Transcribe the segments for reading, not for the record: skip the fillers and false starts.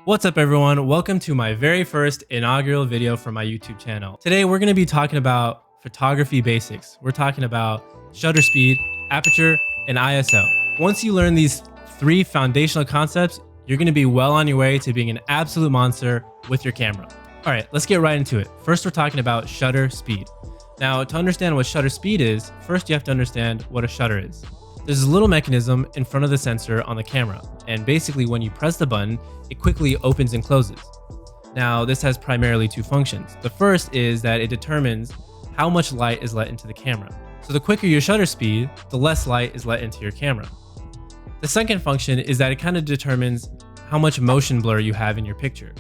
What's up everyone? Welcome to my very first inaugural video for my YouTube channel. Today we're going to be talking about photography basics. We're talking about shutter speed, aperture, and ISO. Once you learn these three foundational concepts, you're going to be well on your way to being an absolute monster with your camera. All right, let's get right into it. First, we're talking about shutter speed. Now, to understand what shutter speed is, first you have to understand what a shutter is. There's a little mechanism in front of the sensor on the camera, and basically when you press the button, it quickly opens and closes. Now, this has primarily two functions. The first is that it determines how much light is let into the camera. So the quicker your shutter speed, the less light is let into your camera. The second function is that it kind of determines how much motion blur you have in your picture.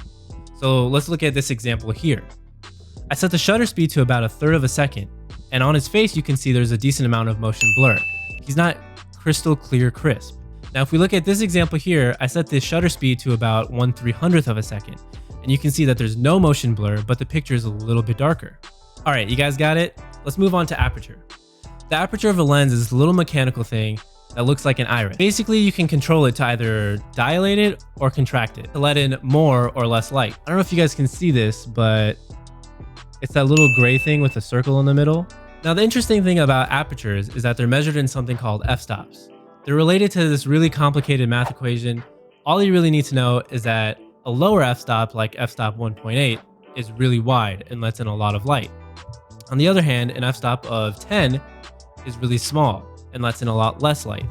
So let's look at this example here. I set the shutter speed to about 1/3 of a second, and on his face you can see there's a decent amount of motion blur. He's not crystal clear crisp. Now if we look at this example here, I set the shutter speed to about 1/300th of a second, and you can see that there's no motion blur, but the picture is a little bit darker. All right, you guys got it? Let's move on to aperture. The aperture of a lens is this little mechanical thing that looks like an iris. Basically, you can control it to either dilate it or contract it to let in more or less light. I don't know if you guys can see this, but it's that little gray thing with a circle in the middle. Now, the interesting thing about apertures is that they're measured in something called f-stops. They're related to this really complicated math equation. All you really need to know is that a lower f-stop, like f-stop 1.8, is really wide and lets in a lot of light. On the other hand, an f-stop of 10 is really small and lets in a lot less light.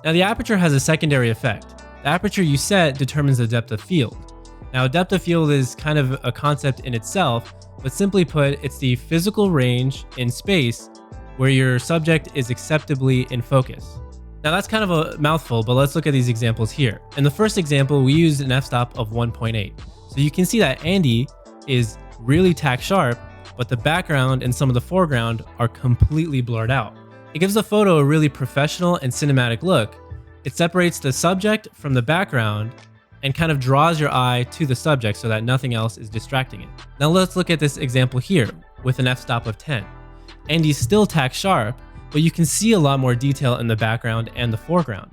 Now, the aperture has a secondary effect. The aperture you set determines the depth of field. Now, depth of field is kind of a concept in itself, but simply put, it's the physical range in space where your subject is acceptably in focus. Now that's kind of a mouthful, but let's look at these examples here. In the first example, we used an f-stop of 1.8. So you can see that Andy is really tack sharp, but the background and some of the foreground are completely blurred out. It gives the photo a really professional and cinematic look. It separates the subject from the background and kind of draws your eye to the subject so that nothing else is distracting it. Now let's look at this example here with an f-stop of 10. Andy's still tack sharp, but you can see a lot more detail in the background and the foreground.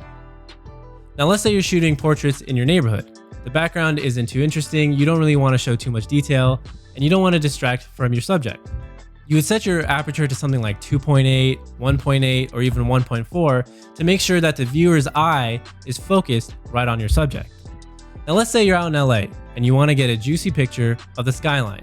Now let's say you're shooting portraits in your neighborhood. The background isn't too interesting, you don't really want to show too much detail, and you don't want to distract from your subject. You would set your aperture to something like 2.8, 1.8, or even 1.4 to make sure that the viewer's eye is focused right on your subject. Now let's say you're out in LA and you want to get a juicy picture of the skyline.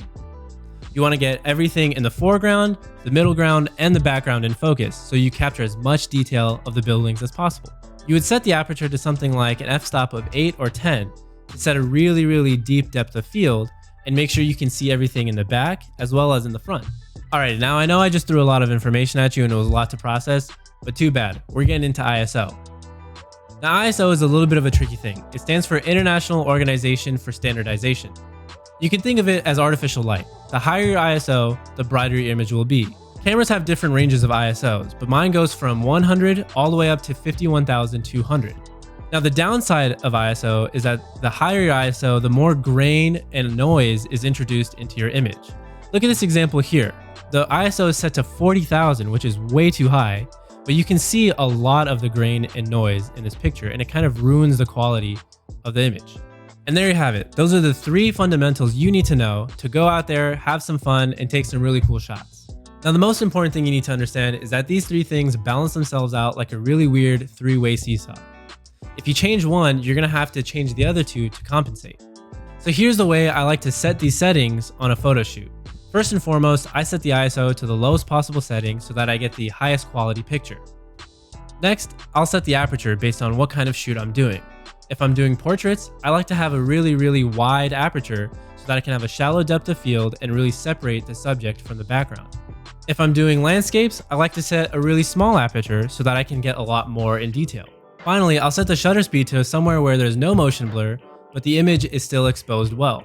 You want to get everything in the foreground, the middle ground, and the background in focus so you capture as much detail of the buildings as possible. You would set the aperture to something like an f-stop of 8 or 10 to set a really deep depth of field and make sure you can see everything in the back as well as in the front. Alright, now I know I just threw a lot of information at you and it was a lot to process, but too bad, we're getting into ISO. Now ISO is a little bit of a tricky thing. It stands for International Organization for Standardization. You can think of it as artificial light. The higher your ISO, the brighter your image will be. Cameras have different ranges of ISOs, but mine goes from 100 all the way up to 51,200. Now the downside of ISO is that the higher your ISO, the more grain and noise is introduced into your image. Look at this example here. The ISO is set to 40,000, which is way too high, but you can see a lot of the grain and noise in this picture, and it kind of ruins the quality of the image. And there you have it. Those are the three fundamentals you need to know to go out there, have some fun, and take some really cool shots. Now, the most important thing you need to understand is that these three things balance themselves out like a really weird three-way seesaw. If you change one, you're gonna have to change the other two to compensate. So here's the way I like to set these settings on a photo shoot. First and foremost, I set the ISO to the lowest possible setting so that I get the highest quality picture. Next, I'll set the aperture based on what kind of shoot I'm doing. If I'm doing portraits, I like to have a really wide aperture so that I can have a shallow depth of field and really separate the subject from the background. If I'm doing landscapes, I like to set a really small aperture so that I can get a lot more in detail. Finally, I'll set the shutter speed to somewhere where there's no motion blur, but the image is still exposed well.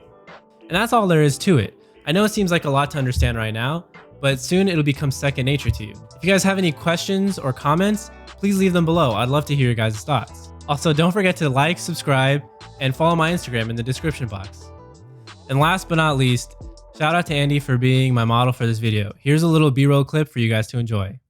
And that's all there is to it. I know it seems like a lot to understand right now, but soon it'll become second nature to you. If you guys have any questions or comments, please leave them below. I'd love to hear your guys' thoughts. Also, don't forget to like, subscribe, and follow my Instagram in the description box. And last but not least, shout out to Andy for being my model for this video. Here's a little B-roll clip for you guys to enjoy.